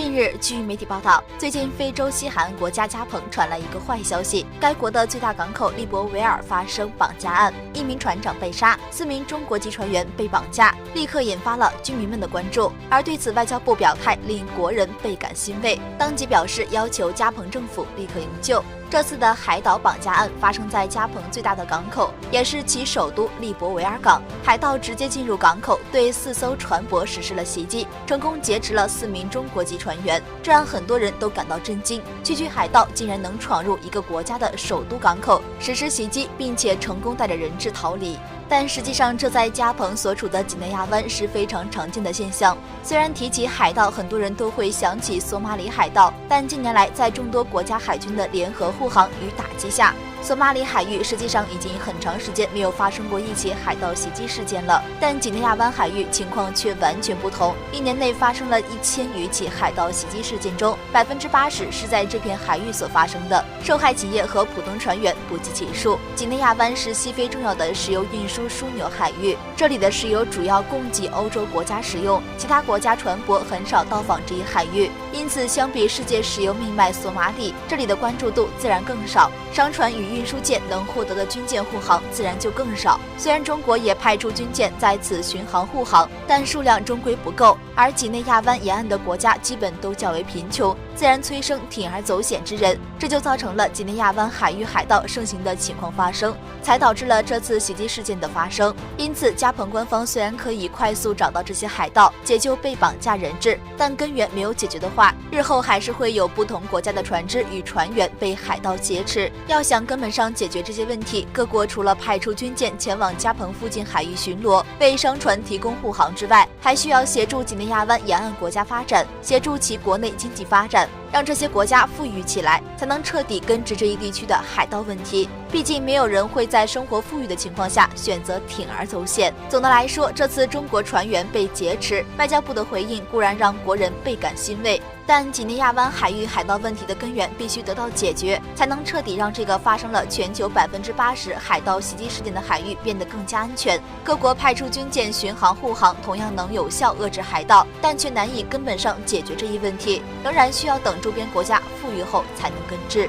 近日，据媒体报道，最近非洲西海岸国家加蓬传来一个坏消息，该国的最大港口利伯维尔发生绑架案，1名船长被杀，4名中国籍船员被绑架，立刻引发了居民们的关注。而对此，外交部表态令国人倍感欣慰，当即表示要求加蓬政府立刻营救。这次的海岛绑架案发生在加蓬最大的港口，也是其首都利伯维尔港。海盗直接进入港口，对4艘船舶实施了袭击，成功劫持了4名中国籍船员，这让很多人都感到震惊。区区海盗竟然能闯入一个国家的首都港口实施袭击，并且成功带着人质逃离。但实际上，这在加蓬所处的几内亚湾是非常常见的现象。虽然提起海盗，很多人都会想起索马里海盗，但近年来在众多国家海军的联合护航与打击下，索马里海域实际上已经很长时间没有发生过一起海盗袭击事件了。但几内亚湾海域情况却完全不同，1年内发生了1000余起海盗袭击事件中，80%是在这片海域所发生的，受害企业和普通船员不计其数。几内亚湾是西非重要的石油运输枢纽海域，这里的石油主要供给欧洲国家使用，其他国家船舶很少到访这一海域，因此相比世界石油命脉索马里，这里的关注度自然更少，商船与运输舰能获得的军舰护航自然就更少。虽然中国也派出军舰在此巡航护航，但数量终归不够，而几内亚湾沿岸的国家基本都较为贫穷，自然催生铤而走险之人，这就造成了几内亚湾海域海盗盛行的情况发生，才导致了这次袭击事件的发生。因此，加蓬官方虽然可以快速找到这些海盗，解救被绑架人质，但根源没有解决的话，日后还是会有不同国家的船只与船员被海盗劫持。要想根本上解决这些问题，各国除了派出军舰前往加蓬附近海域巡逻，为商船提供护航之外，还需要协助几内亚湾沿岸国家发展，协助其国内经济发展，让这些国家富裕起来，才能彻底根治这一地区的海盗问题。毕竟没有人会在生活富裕的情况下选择铤而走险。总的来说，这次中国船员被劫持，外交部的回应固然让国人倍感欣慰，但几内亚湾海域海盗问题的根源必须得到解决，才能彻底让这个发生了全球80%海盗袭击事件的海域变得更加安全。各国派出军舰巡航护航，同样能有效遏制海盗，但却难以根本上解决这一问题，仍然需要等周边国家富裕后才能根治。